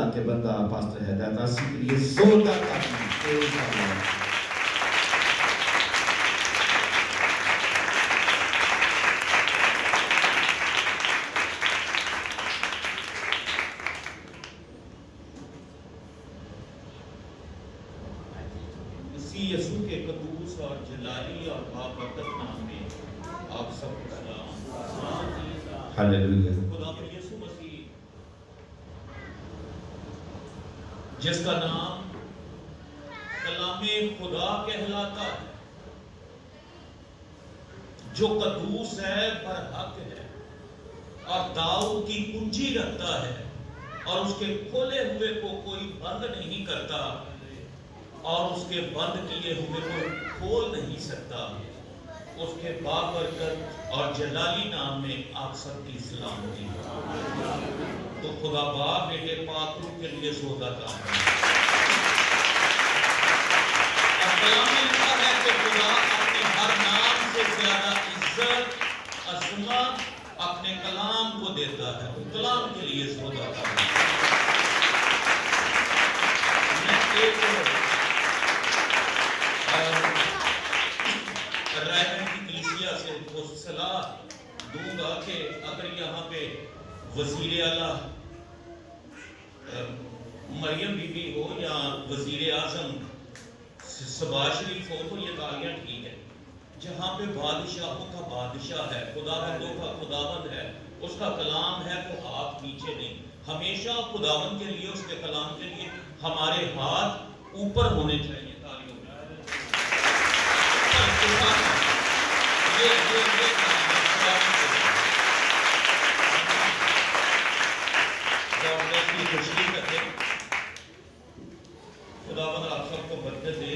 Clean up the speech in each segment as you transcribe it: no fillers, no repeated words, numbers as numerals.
اللہ کے بندہ پاسٹر ہدایت آسی کے لیے زوردار تاکہ یسوع کے قدوس اور جلالی اور بابرکت نام میں آپ سب کو سلام۔ ہاللیلویا۔ خدا پر یسوع مسیح جس کا نام کلام خدا کہلاتا ہے، جو قدوس ہے، برحق ہے اور داؤد کی کنجی رکھتا ہے اور اس کے کھولے ہوئے کو کوئی بند نہیں کرتا اور اس کے بند کیے ہوئے کو کھول نہیں سکتا، اس کے بابرکت اور جلالی نام میں آپ سب کی سلامتی ہو۔ تو خدا باپ بیٹے پاک روح کے لیے سودا کام ہے۔ اور کلام میں لکھا ہے کہ خدا اپنے ہر نام سے زیادہ عزت عظمت اپنے کلام کو دیتا ہے، کلام کے لیے سودا کام ہے۔ میں ایک رائے کی کلیسیا سے صلاح دوں گا کہ اگر یہاں پہ وزیر اعلیٰ مریم بی بی ہو یا وزیر اعظم شہباز شریف ہو تو یہ تالیاں ٹھیک ہے۔ جہاں پہ بادشاہوں کا بادشاہ ہے، خداوندوں کا خداوند ہے، اس کا کلام ہے، تو ہاتھ نیچے نہیں۔ ہمیشہ خداوند کے لیے، اس کے کلام کے لیے ہمارے ہاتھ اوپر ہونے چاہیے۔ خداوند آپ سب کو برکت دے۔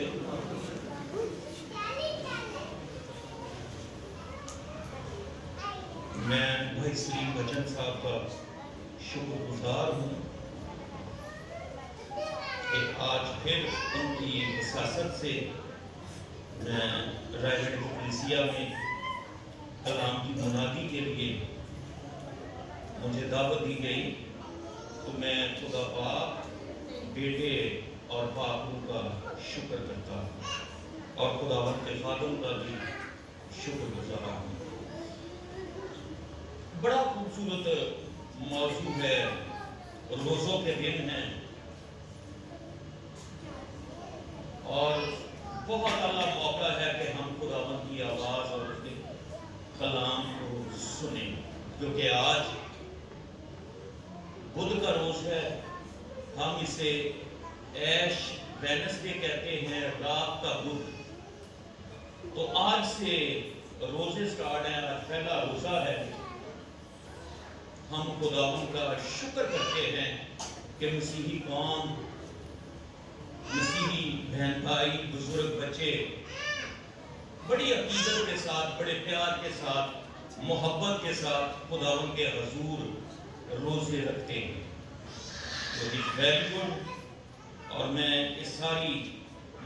میں بھائی سلیم بچن صاحب کا شکر گزار ہوں کہ آج پھر ان کی وساست سے میں رائے کلیسیا میں کلام کی منادی کے لیے مجھے دعوت دی گئی، تو میں خدا باپ بیٹے اور پاک روح کا شکر کرتا ہوں اور خداوند کے خادم کا بھی شکر گزار ہوں۔ بڑا خوبصورت موضوع ہے، روزوں کے دن ہیں اور بہت اعلیٰ موقع ہے کہ ہم خداوند کی آواز اور اس کے کلام کو سنیں، کیونکہ آج بدھ کا روز ہے۔ ہم اسے ایش وینسڈے کہتے ہیں، رات کا بدھ۔ تو آج سے روزے سٹارٹ ہیں، آج پہلا روزہ ہے۔ ہم خداوند کا شکر کرتے ہیں کہ مسیحی قوم، مسیحی بہن بھائی، بزرگ بچے بڑی عقیدت کے ساتھ، بڑے پیار کے ساتھ، محبت کے ساتھ خداوند کے حضور روزے رکھتے ہیں، جو کہ ویری گڈ۔ اور میں اس ساری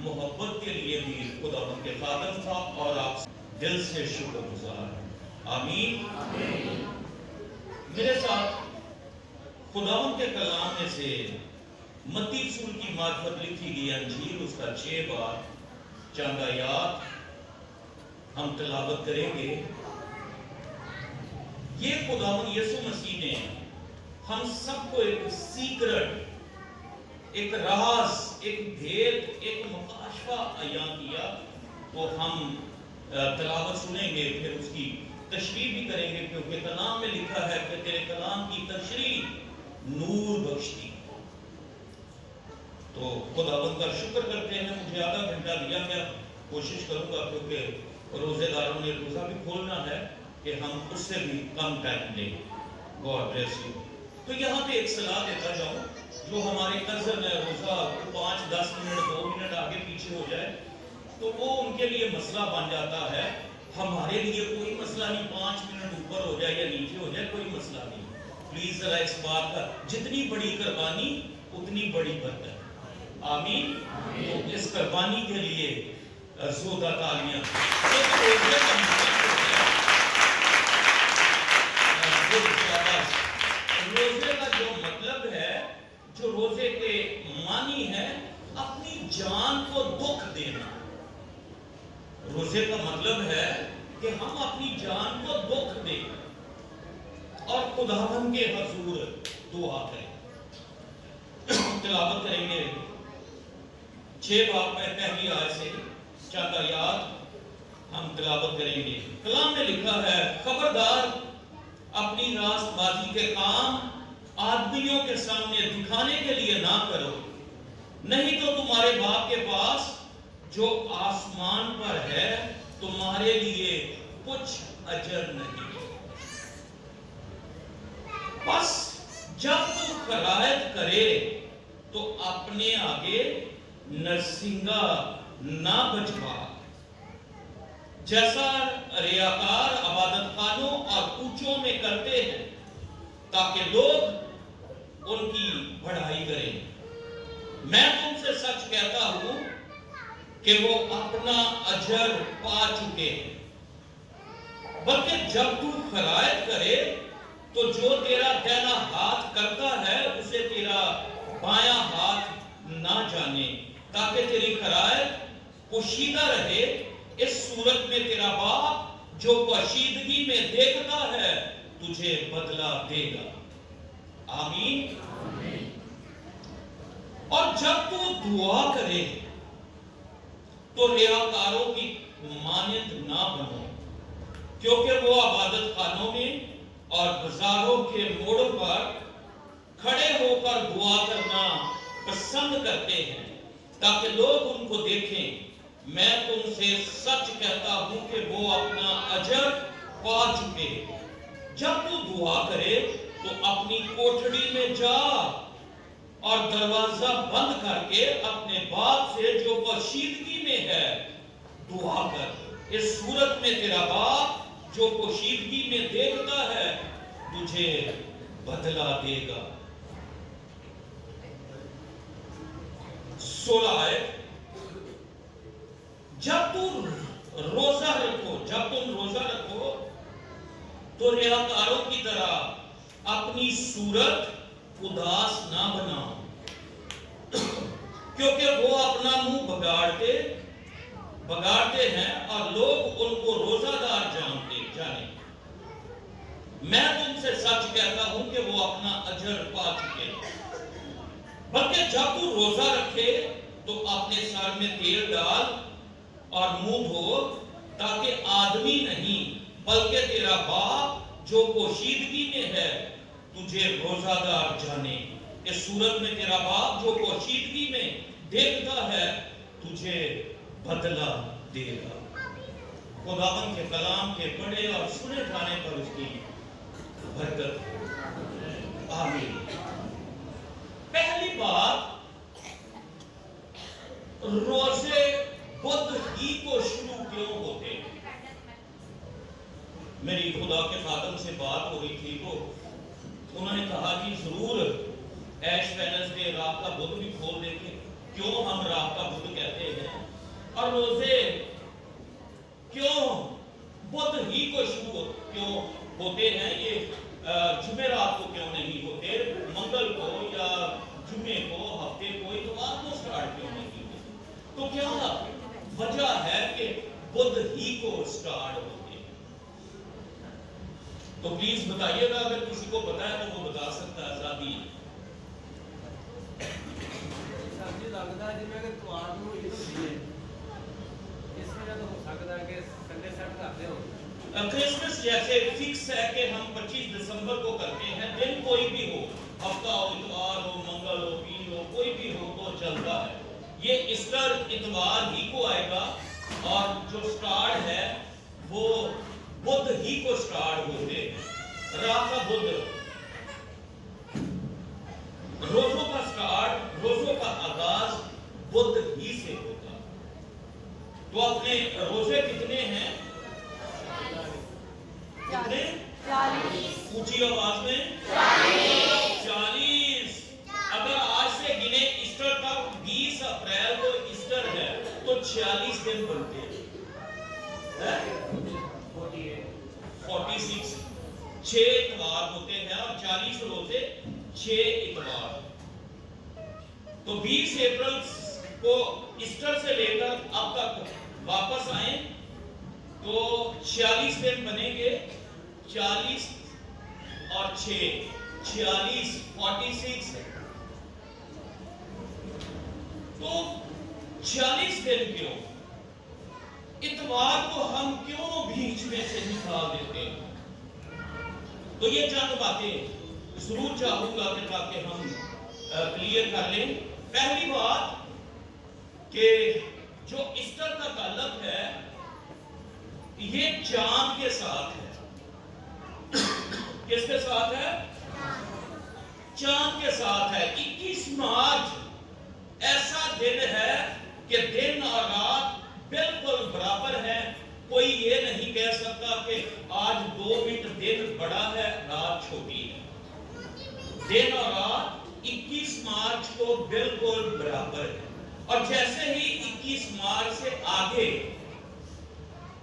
محبت کے لیے بھی خداوند کے خادم تھا اور آپ دل سے شکر گزار ہوں۔ آمین۔ میرے ساتھ خداوند کے کلام میں سے متی رسول کی معرفت لکھی گئی انجیل، اس کا 6 باب چند آیات ہم تلاوت کریں گے۔ یہ خداوند یسوع مسیح نے ہم سب کو ایک سیکرٹ، ایک راز، ایک بھید، ایک مکاشفہ عیاں کیا، تو ہم تلاوت سنیں گے، پھر اس کی تشریح بھی کریں گے، کیونکہ کلام میں لکھا ہے کہ تیرے کلام کی تشریح نور بخشتی۔ تو خداوند کا شکر کرتے ہیں۔ مجھے آدھا گھنٹہ دیا گیا، کوشش کروں گا کیونکہ روزے داروں نے روزہ بھی کھولنا ہے کہ ہم اس سے بھی کم ٹائم لیں۔ God bless you. تو یہاں پہ ایک صلاح دیتا جاؤں، جو ہمارے کزن ہے، روزہ 5-10 منٹ 2 منٹ آگے پیچھے ہو جائے تو وہ ان کے لیے مسئلہ بن جاتا ہے۔ ہمارے لیے کوئی مسئلہ نہیں، 5 منٹ اوپر ہو جائے یا نیچے ہو جائے، کوئی مسئلہ نہیں۔ پلیز ذرا اس بات کا، جتنی بڑی قربانی اتنی بڑی برکت۔ آمین۔ تو اس قربانی کے لیے زودہ تالیاں۔ روزے کا جو مطلب ہے جو روزے کے معنی ہے اپنی جان کو دکھ دینا. روزے کا مطلب ہے کہ ہم اپنی جان کو دکھ دیں اور خداوند کے حضور دعا کریں. تلاوت کریں گے 6 باب میں پہلی آیت سے چند آیات ہم تلاوت کریں گے. کلام میں لکھا ہے خبردار اپنی راست بازی کے کام آدمیوں کے سامنے دکھانے کے لیے نہ کرو, نہیں تو تمہارے باپ کے پاس جو آسمان پر ہے تمہارے لیے کچھ اجر نہیں. بس جب تم خرائط کرے تو اپنے آگے نرسنگا نہ بجوا, جیسا ریاکار عبادت خانوں اور کوچوں میں کرتے ہیں, تاکہ لوگ ان کی بڑائی کریں. میں تم سے سچ کہتا ہوں کہ وہ اپنا اجر پا چکے ہیں. بلکہ جب تو خرائط کرے تو جو تیرا دہنا ہاتھ کرتا ہے اسے تیرا بایاں ہاتھ نہ جانے, تاکہ تیری خرائط پوشیدہ رہے. اس صورت میں تیرا باپ جو پوشیدگی میں دیکھتا ہے تجھے بدلہ دے گا. آمین. اور جب تو دعا کرے تو ریاکاروں کی مانند نہ بنو, کیونکہ وہ عبادت خانوں میں اور بازاروں کے موڑوں پر کھڑے ہو کر دعا کرنا پسند کرتے ہیں تاکہ لوگ ان کو دیکھیں. میں تم سے سچ کہتا ہوں کہ وہ اپنا اجر پا چکے. جب تو دعا کرے تو اپنی کوٹھڑی میں جا اور دروازہ بند کر کے اپنے باپ سے جو پوشیدگی میں ہے دعا کر. اس صورت میں تیرا باپ جو پوشیدگی میں دیکھتا ہے تجھے بدلہ دے گا. 16 آیت. جب تم روزہ رکھو تو ریاکاروں کی طرح اپنی صورت اداس نہ بناؤ, کیونکہ وہ اپنا منہ بگاڑتے ہیں اور لوگ ان کو روزہ دار جانے. میں تم سے سچ کہتا ہوں کہ وہ اپنا اجر پا چکے. بلکہ جب تو روزہ رکھے تو اپنے سر میں تیل ڈال اور منہ دھو, تاکہ آدمی نہیں بلکہ تیرا باپ جو پوشیدگی میں ہے تجھے روزہ دار جانے. اس صورت میں تیرا باپ جو پوشیدگی میں دیکھتا ہے تجھے بدلہ دے گا. خداوند کے کلام کے پڑھے اور سنے جانے پر اس کی برکت. آمین. پہلی بات, روزے بدھ ہی کو شروع کیوں ہوتے ہیں؟ میری خدا کے خادم سے بات ہو رہی تھی تو انہوں نے کہا کہ ضرور ایش وینسڈے رات کا بدھ بھی کھول دیں گے. کیوں ہم رات کا بدھ کہتے ہیں اور روزے کیوں بدھ ہی کو شروع کیوں ہوتے ہیں؟ یہ جمعرات کو کیوں نہیں ہوتے, منگل کو یا جمعے کو, ہفتے کو, اتوار کو سٹارٹ کیوں نہیں ہوتے؟ تو کیا وجہ ہے کہ بدھ ہی کو سٹارٹ ہوتے ہیں؟ تو پلیز بتائیے گا, اگر کسی کو پتا ہے تو وہ بتا سکتا ہے. آزادی لگتا ہے جی میں اتوار کو عید ہوتی ہے, اس وجہ تو ہو سکتا ہے کہ سنڈے سیٹ کرتے ہو. کرسمس جیسے فکس ہے کہ ہم 25 دسمبر کو کرتے ہیں, دن کوئی بھی ہو, ہفتہ ہو, اتوار ہو, منگل ہو, پیر ہو, کوئی بھی ہو تو چلتا ہے. یہ ایسٹر اتوار ہی کو آئے گا اور جو سٹارٹ ہے وہ بدھ ہی کو سٹارٹ ہوتے ہیں. رات کا بدھ, روزوں کا سٹارٹ, روزوں کا آغاز بدھ ہی سے ہوتا. تو اپنے روزے کتنے ہیں؟ کتنے؟ 40. اونچی آواز میں 40. اگر آج سے گنے ایسٹر تک 20 اپریل کو ایسٹر ہے تو 46 دن بنتے ہیں. 46 6 اتوار ہوتے ہیں اور 40 روزے 6 اتوار. تو 20 اپریل کو ایسٹر سے لے کر اب تک واپس آئیں تو 46 دن بنیں گے. 40 اور 6 46 46. تو 46 دن کیوں؟ اتوار کو ہم کیوں بیچ میں سے نکال دیتے ہیں؟ تو یہ چند باتیں ضرور چاہوں گا کہ تاکہ ہم کلیئر کر لیں. پہلی بات کہ جو ایسٹر کا تعلق ہے یہ چاند کے ساتھ ہے. کس کے ساتھ ہے؟ چاند کے ساتھ ہے. 21 مارچ ایسا دن ہے کہ دن اور رات بالکل برابر ہے. کوئی یہ نہیں کہہ سکتا کہ آج 2 منٹ دن بڑا ہے رات چھوٹی ہے. دن اور رات 21 مارچ کو بالکل برابر ہے. اور جیسے ہی 21 مارچ سے آگے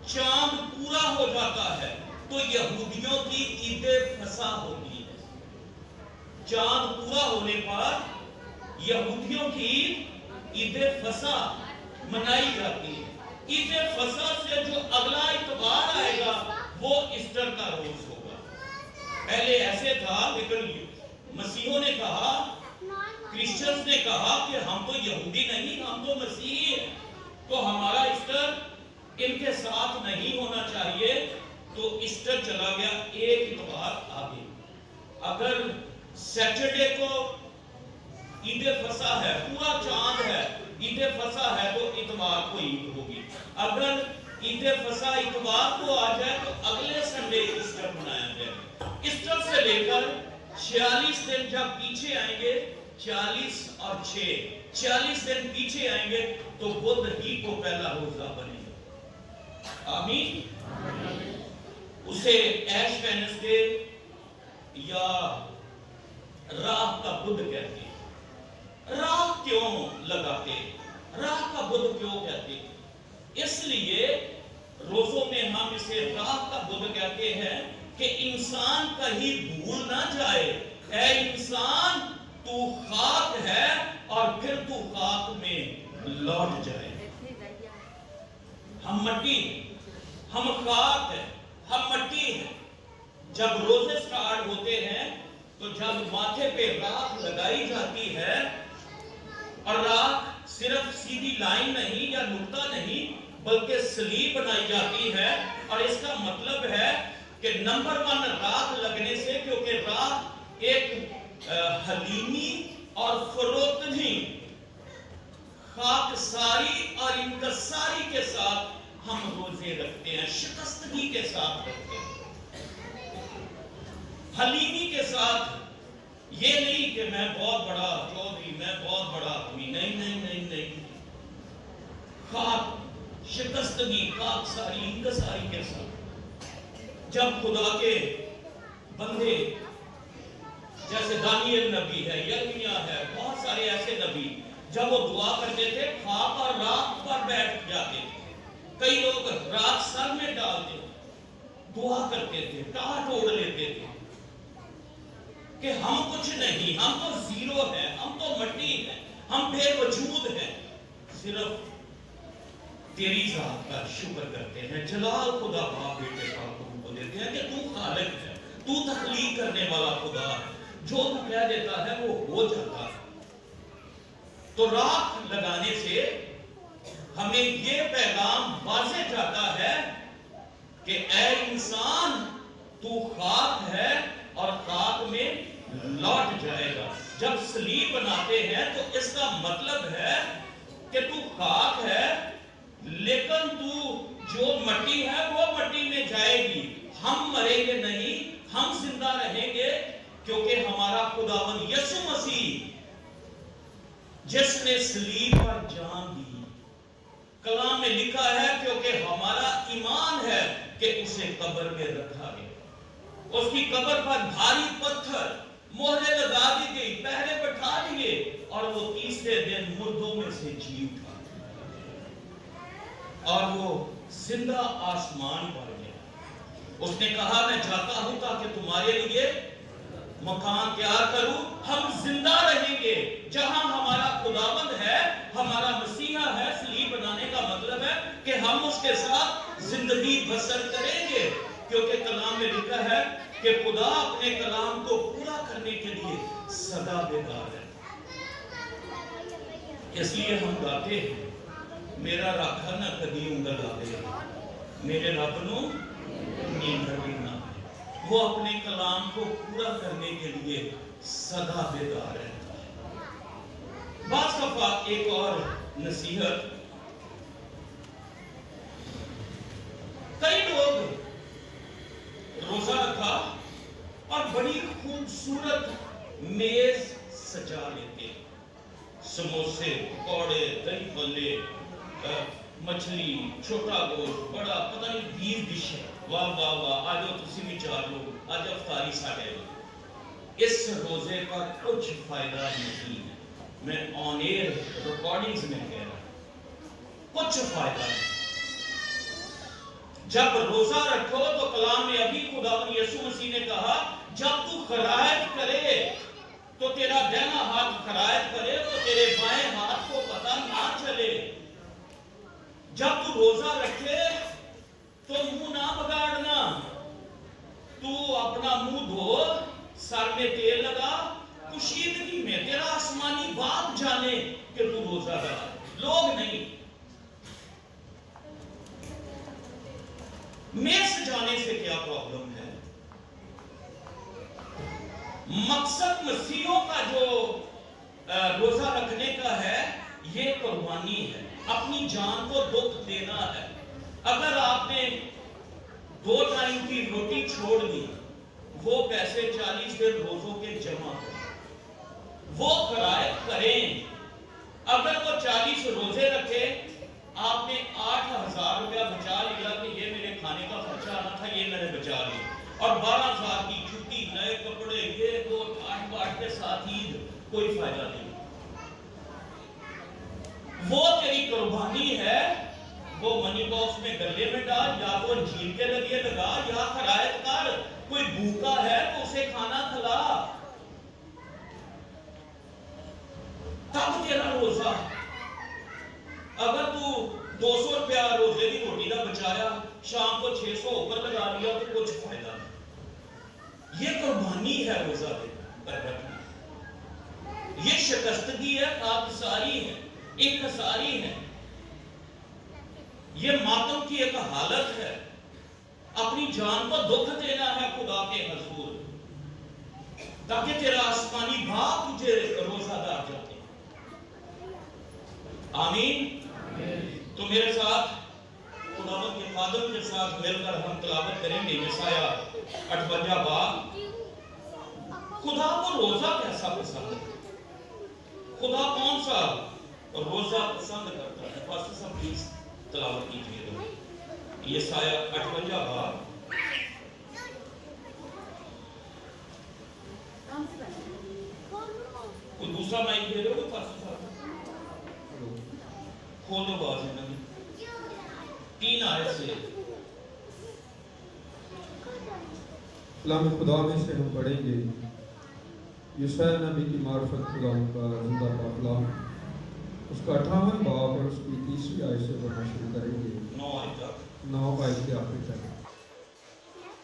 چاند پورا ہو جاتا ہے تو یہودیوں کی عید فصح ہوتی ہے. چاند پورا ہونے پر یہودیوں کی عید فصح منائی جاتی ہے. عید فصح سے جو اگلا اتوار آئے گا وہ ایسٹر کا روز ہوگا. پہلے ایسے تھا لیکن مسیحوں نے کہا، کرسچنز نے کہا کہ ہم تو یہودی نہیں، ہم تو مسیحی ہیں، تو ہمارا ایسٹر ان کے ساتھ نہیں ہونا چاہیے. تو ایسٹر چلا گیا ایک اتوار آگے. اگر سیٹرڈے کو عید فصح ہے، پورا چاند ہے، عید فصح ہے تو اتوار کو عید ہوگی. اگر عید فصح اتوار کو آ جائے تو اگلے سنڈے ایسٹر منایا جائے. ایسٹر سے لے کر 46 دن جب پیچھے آئیں گے، 40 اور 6 46 دن پیچھے آئیں گے تو بدھ ہی کو پہلا روزہ بنے گا. آمین. اسے ایش وینسڈے یا راہ کا بدھ کہتے ہیں. راہ کیوں لگاتے ہیں؟ راہ کا بدھ کیوں کہتے ہیں؟ اس لیے روزوں میں ہم اسے راہ کا بدھ کہتے ہیں کہ انسان کہیں بھول نہ جائے. اے انسان تو خاک ہے اور پھر تو خاک میں لوٹ جائے. ہم مٹی ہیں، ہم خاک ہیں، ہم مٹی ہیں. جب روزے سٹارٹ ہوتے ہیں تو جب ماتھے پہ راکھ لگائی جاتی ہے، اور راکھ صرف سیدھی لائن نہیں یا نقطہ نہیں بلکہ صلیب بنائی جاتی ہے، اور اس کا مطلب ہے کہ نمبر 1 راکھ لگنے سے، کیونکہ راکھ ایک حلیمی اور فروتنی خاکساری اور انکساری کے ساتھ ہم روزے رکھتے ہیں، شکستگی کے ساتھ رکھتے ہیں. حلیمی کے ساتھ. یہ نہیں کہ میں بہت بڑا چودھری، میں بہت بڑا آدمی. نہیں نہیں نہیں نہیں. خاک، شکستگی، خاکساری، انکساری کے ساتھ. جب خدا کے بندے جیسے دانیل نبی ہے، یرمیا ہے، بہت سارے ایسے نبی جب وہ دعا کرتے تھے خاک اور راکھ پر بیٹھ جاتے تھے. کئی لوگ راکھ سر میں ڈالتے دعا کرتے تھے، ٹاٹ اوڑھ لیتے تھے کہ ہم کچھ نہیں، ہم تو زیرو ہیں، ہم تو مٹی ہیں، ہم بے وجود ہیں. صرف تیری ذات کا شکر کرتے ہیں. جلال خدا باپ بیٹے پاک کو دیتے ہیں کہ تو خالق ہے، تو تخلیق کرنے والا خدا ہے. جو تو کہہ دیتا ہے وہ ہو جاتا ہے. تو راکھ لگانے سے ہمیں یہ پیغام واضح جاتا ہے کہ اے انسان تو خاک ہے اور خاک میں لوٹ جائے گا. جب صلیب بناتے ہیں تو اس کا مطلب ہے کہ تو خاک ہے لیکن تو جو مٹی ہے وہ مٹی میں جائے گی. ہم مریں گے نہیں، ہم زندہ رہیں گے کیونکہ ہمارا خداوند یسوع مسیح جس نے صلیب پر جان دی، کلام میں لکھا ہے کیونکہ ہمارا ایمان ہے کہ اسے قبر میں رکھا گیا. اس کی قبر پر بھاری پتھر مہرے لگا دی گئی، پہرے بٹھا دیے، اور وہ تیسرے دن مردوں میں سے جی اٹھا اور وہ زندہ آسمان پر گیا. اس نے کہا میں جاتا ہوں تاکہ تمہارے لیے مکان تیار کروں. ہم زندہ رہیں گے جہاں ہمارا خداوند ہے, ہمارا مسیحا ہے. صلیب بنانے کا مطلب ہے کہ ہم اس کے ساتھ زندگی بسر کریں گے, کیونکہ کلام میں لکھا ہے کہ خدا اپنے کلام کو پورا کرنے کے لیے سدا بیدار ہے. اس لیے ہم گاتے ہیں, میرا راکھا نہ کدی انگل آئے, میرے رب نو نیند بھی نہ آئے. وہ اپنے کلام کو پورا کرنے کے لیے سدا بیدار رہتا ہے. بعض دفعہ ایک اور نصیحت, کئی لوگ روزہ رکھا اور بڑی خوبصورت میز سجا لیتے, سموسے, پکوڑے, دہی بھلے, مچھلی, چھوٹا گوشت, بڑا, پتہ نہیں 20 ڈش ہے. واہ واہ واہ, آج تسی بھی 4 لوگ, آج افطاری ساڑھے. اس روزے کا کچھ فائدہ نہیں ہے. میں آن ایئر ریکارڈنگز میں کہہ رہا ہوں, کچھ فائدہ نہیں. جب روزہ رکھو تو کلام میں ابھی خداوند یسوع مسیح نے کہا, جب تو خرائط کرے تو تیرا دہنا ہاتھ خرائط کرے تو تیرے بائیں ہاتھ کو پتہ نہ چلے. جب تو روزہ رکھے تو منہ نہ بگاڑنا, تو اپنا منہ دھو, سر میں تیل لگا, کشیدگی میں تیرا آسمانی باپ جانے کہ تو روزہ رکھا, لوگ نہیں. میز جانے سے کیا پرابلم ہے؟ مقصد مسیحوں کا جو روزہ رکھنے کا ہے یہ قربانی ہے, اپنی جان کو دکھ دینا ہے. اگر آپ نے 2 ٹائم کی روٹی چھوڑ دی, وہ پیسے 40 دن روزوں کے جمع کریں, وہ خرائط کریں. اگر وہ 40 روزے رکھے, آپ نے 8,000 روپیہ بچا لیا کہ یہ میرے کھانے کا خرچہ آنا تھا, یہ میں نے بچا لیا, اور 12,000 کی چھٹی, نئے کپڑے, یہ وہ ٹھاٹ باٹ کے ساتھ عید, کوئی فائدہ نہیں. وہ تیری قربانی ہے, وہ منی باکس میں گلے میں ڈال, یا وہ انجیل کے لگے لگا, یا خرائط کر. کوئی بھوکا ہے تو اسے کھانا کھلا, تب تیرا روزہ. اگر تو 200 روپیہ روزے کی روٹی کا بچایا, شام کو 600 اوپر لگا لیا تو کچھ فائدہ نہیں. یہ قربانی ہے روزہ رکھنا, یہ شکستگی ہے, خاکساری ہے, انکساری ہے, یہ ماتم کی ایک حالت ہے. اپنی جان کو دکھ دینا ہے خدا کے حضور, تاکہ تیرا آسمانی باپ تجھے روزہ دار جاتے. آمین. تو میرے ساتھ خداوند کے خادم کے ساتھ مل کر ہم تلاوت کریں گے یسایہ 58 باب. خدا کو روزہ کیسا پسند ہے؟ خدا کون سا روزہ پسند کرتا ہے؟ پاسٹر صاحب پلیز تلاوت کیجیے گا یسایہ 58 باب. کوئی دوسرا مائک دے رہے ہو پاسٹر صاحب؟ کھولو باز ہے 3 آیت سے. کلام خدا میں سے ہم پڑھیں گے یسایہ نبی کی معرفت خدا کا زندہ پاک کلام, اس کا 58 باب اور اس کی 3 آیت سے پڑھنا شروع کریں گے. 9 آیت کے آخر تک.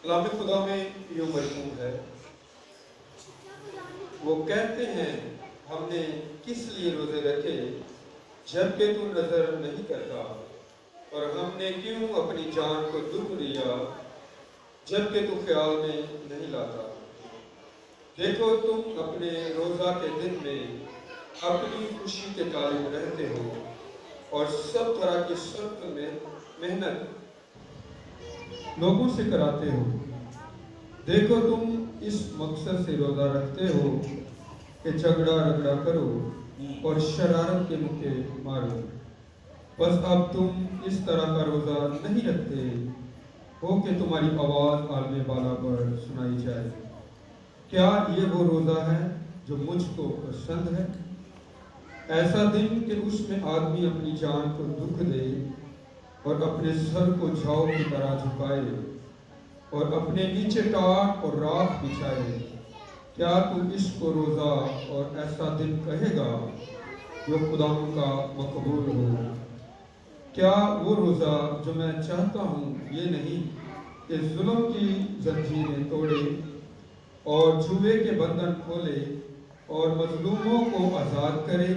کلام خدا میں یہ مرحوم ہے, وہ کہتے ہیں ہم نے کس لیے روزے رکھے جبکہ تو نظر نہیں کرتا, اور ہم نے کیوں اپنی جان کو دکھ دیا جبکہ تو خیال میں نہیں لاتا. دیکھو تم اپنے روزہ کے دن میں اپنی خوشی کے طالب رہتے ہو اور سب طرح کی سخت میں محنت لوگوں سے کراتے ہو. دیکھو تم اس مقصد سے روزہ رکھتے ہو کہ جھگڑا رگڑا کرو اور شرارت کے مکے مارو. بس اب تم اس طرح کا روزہ نہیں رکھتے ہو کہ تمہاری آواز عالم بالا پر سنائی جائے. کیا یہ وہ روزہ ہے جو مجھ کو پسند ہے؟ ایسا دن کہ اس میں آدمی اپنی جان کو دکھ دے اور اپنے سر کو جھاؤ کی طرح جھکائے اور اپنے نیچے ٹاٹ اور راکھ بچھائے, کیا تو اس کو روزہ اور ایسا دن کہے گا جو خدا کا مقبول ہو؟ کیا وہ روزہ جو میں چاہتا ہوں یہ نہیں کہ ظلم کی زنجیریں توڑے اور جوے کے بندھن کھولے اور مظلوموں کو آزاد کرے،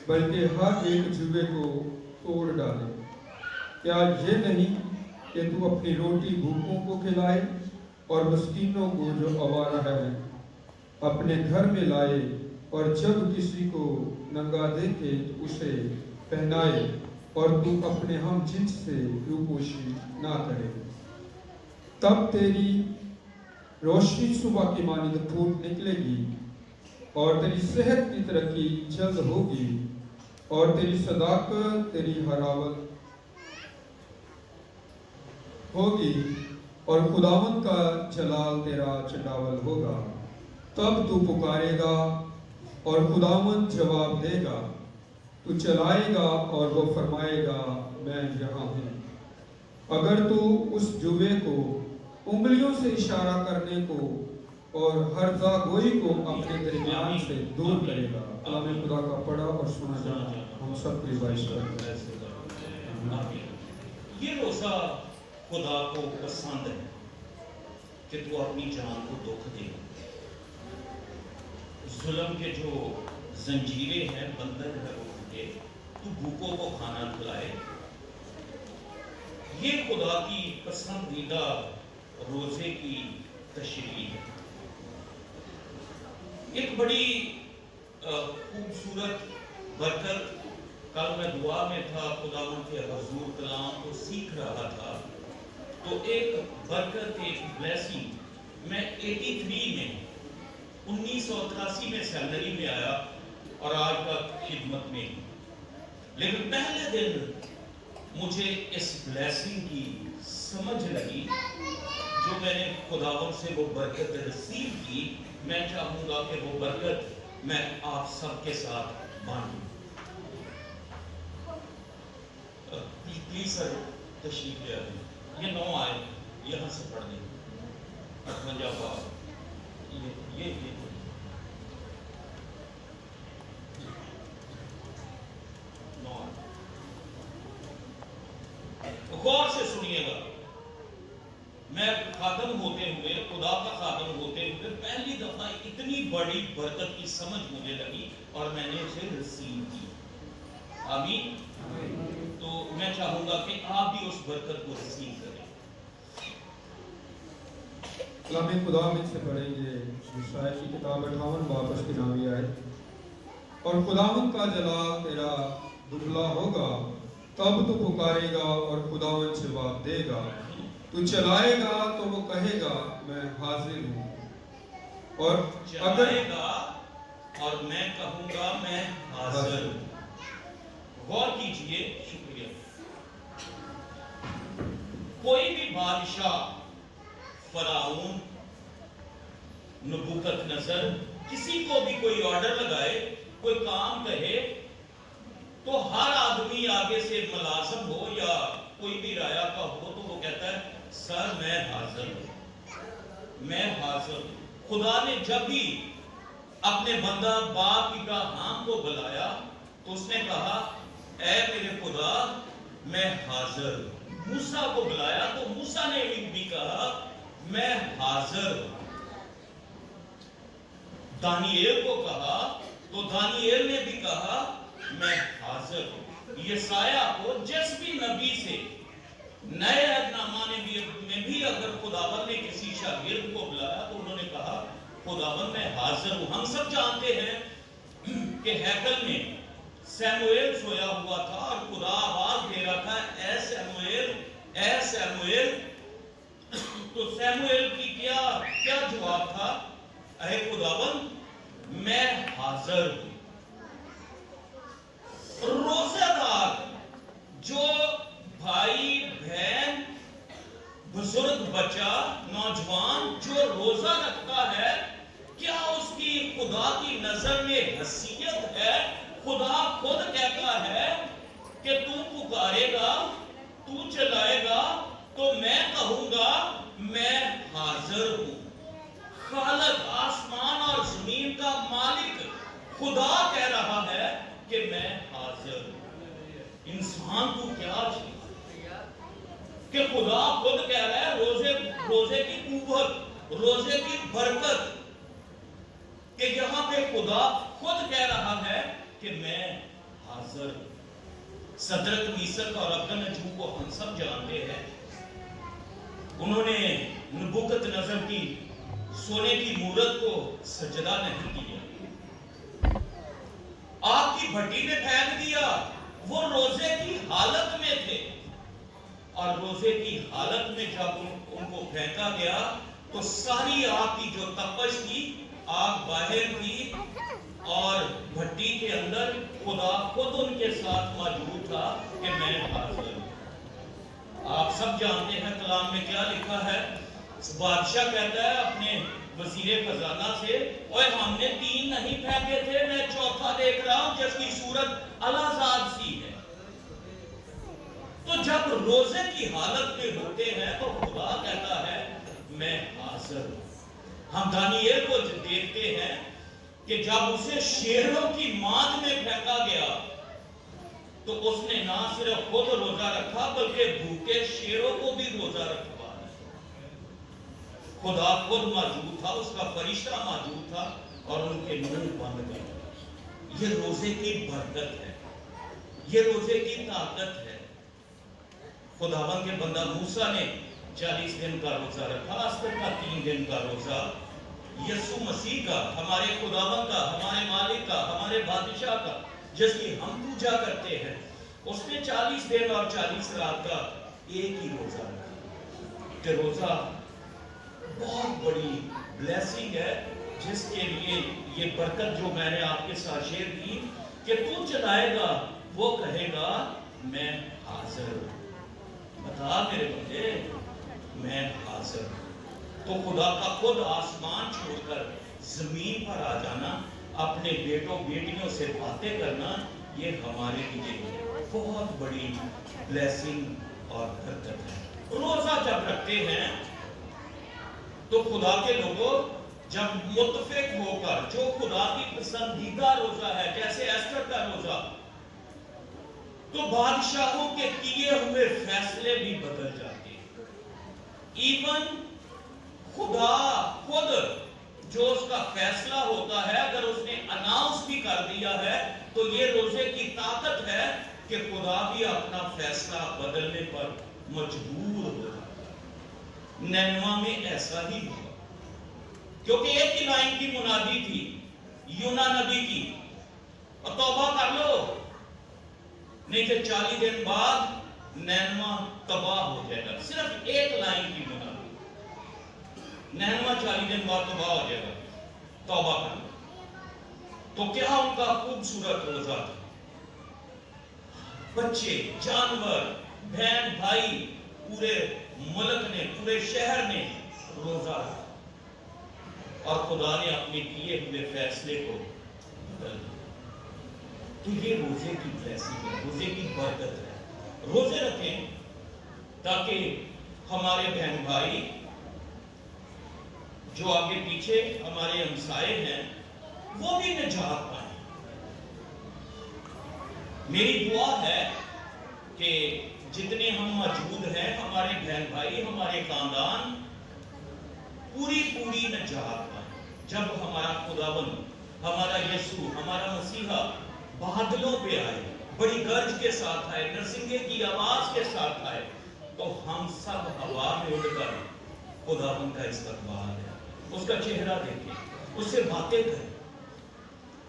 بلکہ ہر ایک جوے کو توڑ ڈالے؟ کیا یہ نہیں کہ تو اپنی روٹی بھوکوں کو کھلائے اور مسکینوں کو جو آوارہ ہے اپنے گھر میں لائے، اور جب کسی کو ننگا دیکھے تو اسے پہنائے، اور تو اپنے ہم جنس سے روپوشی نہ کرے؟ تب تیری روشنی صبح کی مانند پھوٹ نکلے گی، اور تیری صحت کی ترقی جلد ہوگی، اور تیری صداقت تیری حراوت ہوگی، اور خداوند کا جلال تیرا چنڈاول ہوگا۔ تب تو پکارے گا اور خداوند جواب دے گا، تو چلائے گا اور وہ فرمائے گا میں یہاں ہوں۔ اگر تو اس جوے کو انگلیوں سے اشارہ کرنے کو اور ہر گوئی کو اپنے درمیان سے دور کرے گا۔ کلام خدا کا پڑھا اور سنا جانا ہم سب کی بائش کرتے ہیں۔ یہ روزہ خدا کو پسند ہے کہ تو اپنی جان کو دکھ دے، ظلم کے جو زنجیریں ہیں بندھن ہے وہ ٹوٹے، تو بھوکوں کو کھانا کھلائے۔ یہ خدا کی پسندیدہ روزے کی تشریح ہے۔ ایک بڑی خوبصورت برکت، کل میں دعا میں تھا، خداوند کے حضور کلام کو سیکھ رہا تھا، تو ایک برکت، ایک بلیسنگ، میں 83 میں 1983 میں سیمنری میں آیا اور آج تک خدمت میں، لیکن پہلے دن مجھے اس بلیسنگ کی سمجھ لگی جو میں نے خداوند سے وہ برکت ریسیو کی۔ میں چاہوں گا کہ وہ برکت میں آپ سب کے ساتھ بانٹوں۔ پلیز سر تشریف لے آئیں، یہ 9 آئے یہاں سے پڑھ دیں، 58 بار یہ غور سے سنیے گا۔ میں خاتم ہوتے ہوئے، خدا کا خاتم ہوتے ہوئے پہلی دفعہ اتنی بڑی برکت کی سمجھ مجھے لگی اور میں نے اسے ریسیو کی۔ آمین۔ تو میں چاہوں گا کہ آپ بھی اس برکت کو ریسیو کریں۔ کلام خدا میں سے پڑھیں گے یشعیاہ کی کتاب 58 باب اس کی نامی آیت۔ اور خداوند کا جلال تیرا دبلا ہوگا، تب تو پکارے گا اور خداوند جواب دے گا، تو چلائے گا تو وہ کہے گا میں حاضر ہوں، اور چلائے گا اور میں کہوں گا میں حاضر ہوں۔ غور کیجئے، شکریہ۔ کوئی بھی بادشاہ، فرعون، نبوکت نصر، کسی کو بھی کوئی آرڈر لگائے، کوئی کام کہے، تو ہر آدمی آگے سے ملازم ہو یا کوئی بھی رایا کا ہو تو وہ کہتا ہے سر میں حاضر ہوں، میں حاضر ہوں۔ خدا نے جب بھی اپنے بندہ باپ ابراہیم کو بلایا تو اس نے کہا اے میرے خدا میں حاضر ہوں۔ موسیٰ کو بلایا تو موسیٰ نے بھی کہا میں حاضر ہوں۔ دانیኤل کو کہا تو دانیኤل نے بھی کہا میں حاضر ہوں۔ یسایہ کو جس بھی نبی سے نئے عہد نامہ میں بھی اگر خداوند نے کسی شاگرد کو بلایا تو انہوں نے کہا خداوند میں حاضر ہوں۔ ہم سب جانتے ہیں کہ ہیکل میں سیموئیل سویا ہوا تھا اور خدا آواز دے رہا تھا اے سیموئیل، اے سیموئیل۔ تو سیموئیل کی کیا جواب تھا؟ اے خداوند میں حاضر ہوں۔ روزہ دار جو بھائی بہن بزرگ بچہ نوجوان جو روزہ رکھتا ہے، کیا اس کی خدا کی نظر میں حیثیت ہے؟ خدا خود کہتا ہے کہ تو پکارے گا، تو چلائے گا تو میں کہوں گا میں حاضر ہوں۔ خالق آسمان حاضر. انسان تو کیا چیز کہ خدا خود کہہ رہا ہے روزے کی قوت, روزے کی برکت, کہ یہاں پہ خدا خود کہہ رہا ہے کہ میں حاضر. صدرک میثق اور عبدالنجو کو ہم سب جانتے ہیں. انہوں نے نبوکت نظر کی سونے کی مورت کو سجدہ نہیں کیا, آگ کی بھٹی میں پھینک دیا. وہ روزے کی حالت میں تھے, اور روزے کی حالت میں جب ان کو پھینکا گیا تو ساری آگ کی جو تپش تھی, آگ باہر تھی اور بھٹی کے اندر خدا خود ان کے ساتھ موجود تھا کہ میں حاضر. آپ سب جانتے ہیں کلام میں کیا لکھا ہے. بادشاہ کہتا ہے اپنے وزیر خزانہ سے, اوے ہم نے 3 نہیں پھینکے تھے, میں چوتھا دیکھ رہا ہوں جس کی صورت الازاد سی ہے. تو جب روزے کی حالت میں ہوتے ہیں تو خدا کہتا ہے میں حاضر ہوں. ہم دانیل کو دیکھتے ہیں کہ جب اسے شیروں کی ماند میں پھینکا گیا تو اس نے نہ صرف خود روزہ رکھا بلکہ بھوکے شیروں کو بھی روزہ رکھوایا. خدا خود موجود تھا, اس کا فرشتہ موجود تھا اور ان کے منہ بند کر. یہ روزے کی برکت ہے, یہ روزے کی طاقت ہے. خداوند کے بندہ موسیٰ نے 40 دن کا روزہ رکھا, اصغر کا 3 دن کا روزہ. یسوع مسیح کا, ہمارے خداوند کا, ہمارے مالک کا, ہمارے بادشاہ کا, جس کی ہم پوجا کرتے ہیں, اس نے 40 دن اور 40 رات کا ایک ہی روزہ رکھا. کہ روزہ بہت بڑی بلیسنگ ہے, جس کے لیے یہ برکت جو میں نے آپ کے ساتھ شیئر کی کہ تو چلائے گا وہ کہے گا میں حاضر ہوں. بتا میرے بندے میں حاضر ہوں. تو خدا کا خود آسمان چھوڑ کر زمین پر آ جانا, اپنے بیٹوں بیٹیوں سے باتیں کرنا, یہ ہمارے لیے بہت بڑی بلیسنگ اور برکت ہے. روزہ جب رکھتے ہیں تو خدا کے لوگوں جب متفق ہو کر جو خدا کی پسندیدہ روزہ ہے, جیسے ایسٹر کا روزہ, تو بادشاہوں کے کیے ہوئے فیصلے بھی بدل جاتے ہیں. ایون خدا خود جو اس کا فیصلہ ہوتا ہے, اگر اس نے اناؤنس بھی کر دیا ہے تو یہ روزے کی طاقت ہے کہ خدا بھی اپنا فیصلہ بدلنے پر مجبور ہو جاتا ہے. نینوا میں ایسا ہی ہوا, کیونکہ ایک ہی لائن کی منادی تھی یونا نبی کی, اور توبہ کر لو نہیں کہ 40 دن بعد نینوا تباہ ہو جائے گا. صرف ایک لائن کی منادی, نینوا 40 دن بعد تباہ ہو جائے گا, توبہ کر لو. تو کیا ان کا خوبصورت روزہ تھا. بچے, جانور, بہن بھائی, پورے ملک نے, پورے شہر نے روزہ رکھا, اور خدا نے اپنے کیے ہوئے فیصلے کو بدل دیا. تو یہ روزے کی بلیسنگ ہے, روزے کی برکت ہے. روزے رکھیں تاکہ ہمارے بہن بھائی جو آگے پیچھے ہمارے ہمسائے ہیں وہ بھی نجات پائیں. میری دعا ہے کہ جتنے ہم موجود ہیں, ہمارے بہن بھائی, ہمارے خاندان پوری نجات پائیں. جب ہمارا خداوند, ہمارا یسوع, ہمارا مسیحا بادلوں پہ آئے, بڑی گرج کے ساتھ آئے, نرسنگے کی آواز کے ساتھ آئے, تو ہم سب ہوا میں اڑ کر خداوند کا استقبال ہے, اس کا چہرہ دیکھیں, اس سے باتیں کریں.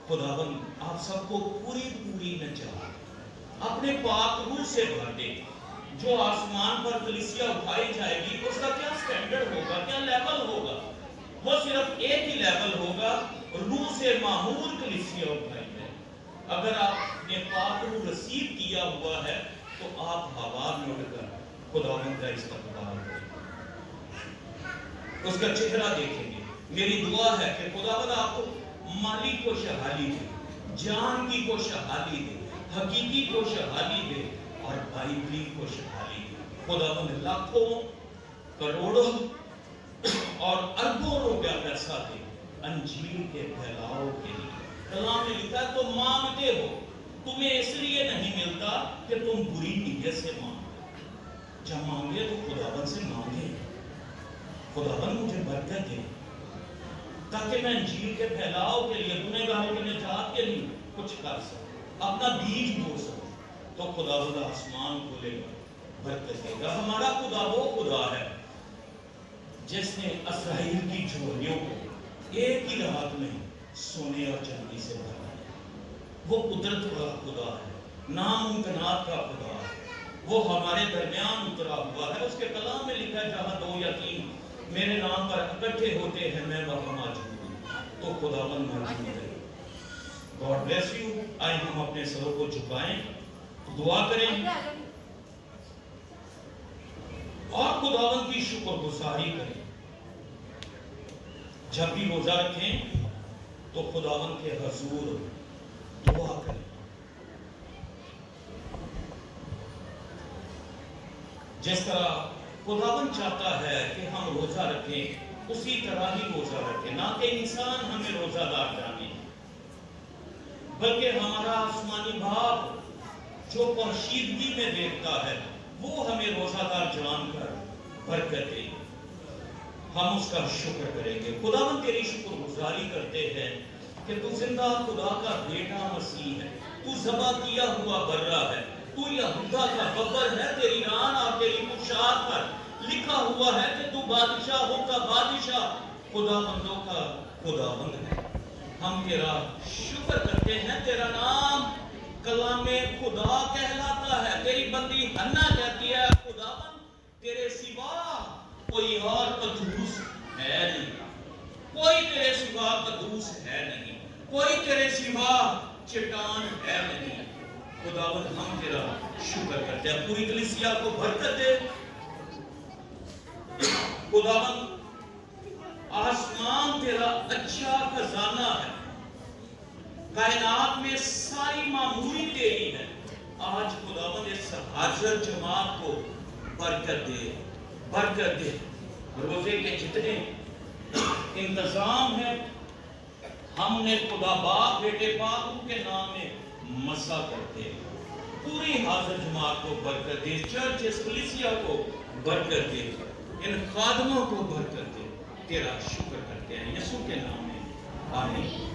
خداوند آپ سب کو پوری نجات اپنے پاک روح سے بھر دے. جو آسمان پر کلیسیا اٹھائی جائے گی اس کا کیا سٹینڈرڈ ہوگا, کیا لیول ہوگا, وہ صرف ایک ہی لیول ہوگا, روح سے معمور کلیسیا اٹھائی جائے. اگر آپ نے پاک روح رسیو کیا ہوا ہے تو آپ ہوا میں اڑ کر خداوند کا استقبال کریں, اس کا چہرہ دیکھیں گے. میری دعا ہے کہ خداوند آپ کو مالی خوشحالی دے, جان کی خوشحالی دے, حقیقی خوشحالی دے, اور بائبلی خوشحالی دے. خداوند لاکھوں کروڑوں اور اربوں روپیہ پیسہ دے انجیل کے پھیلاؤ کے لیے. کلام میں لکھا ہے تو مانگتے ہو تمہیں اس لیے نہیں ملتا کہ تم بری نیت سے مانگو. جب مانگے تو خداوند سے مانگے خداوند مجھے برکت دے تاکہ میں انجیل کے پھیلاؤ کے لیے گنہگاروں کی نجات کے لیے کچھ کر سکوں, اپنا بیج بو سکوں. تو خداوند آسمان کھولے گا, برکت دے گا. ہمارا خدا وہ خدا ہے جس نے اسرائیل کی جھولیوں کو ایک ہی رات میں سونے اور چاندی سے بھرا. وہ قدرت کا خدا ہے, ناممکنات کا خدا ہے. وہ ہمارے درمیان اترا ہوا ہے. اس کے کلام میں لکھا ہے جہاں 2 یا 3 میرے نام پر اکٹھے ہوتے ہیں میں وہاں موجود ہوں. تو خداوند موجود ہے. God bless you. آئے ہم اپنے سروں کو جھکائیں, دعا کریں اور خداوند کی شکر گزاری کریں. جب بھی روزہ رکھیں تو خداوند کے حضور دعا کریں. جس طرح خداوند چاہتا ہے کہ ہم روزہ رکھیں اسی طرح ہی روزہ رکھیں. نہ کہ انسان ہمیں روزہ دار جانے بلکہ ہمارا آسمانی باپ جو پوشیدگی میں دیکھتا ہے وہ ہمیں روزہ دار جان کر برکت دے. ہم اس کا شکر کریں گے. خداوند تیری شکر گزاری کرتے ہیں کہ تو زندہ خدا کا بیٹا مسیح ہے. تو ذبح کیا ہوا برا ہے. تو یہودا کا ببر ہے. تیری ران اور تیری پوشاک پر لکھا ہوا ہے کہ تو بادشاہوں کا بادشاہ, خداوندوں کا خداوند ہے. ہم تیرا شکر کرتے ہیں. تیرا نام کلام خدا کہلاتا ہے. تیری بندی حنا کہتی ہے خداوند تیرے سوا کوئی اور قدوس ہے نہیں. کوئی تیرے سوا قدوس ہے نہیں. کوئی تیرے سوا چٹان ہے نہیں. خداوند ہم تیرا شکر کرتے ہیں. پوری کلیسیا کو برکت دے. خداوند آسمان تیرا اچھا خزانہ ہے. کائنات میں ساری معموری تیری ہے. آج خداوند اس حاضر جماعت کو برکت دے, برکت دے. روزے کے جتنے انتظام ہیں ہم نے خدا باپ بیٹے پاک کے نام میں مسا کرتے. پوری حاضر جماعت کو برکت دے. چرچ اس کلیسیا کو برکت دے. ان خادموں کو برکت دے. تیرا شکر کرتے ہیں یسوع کے نام میں, آمین.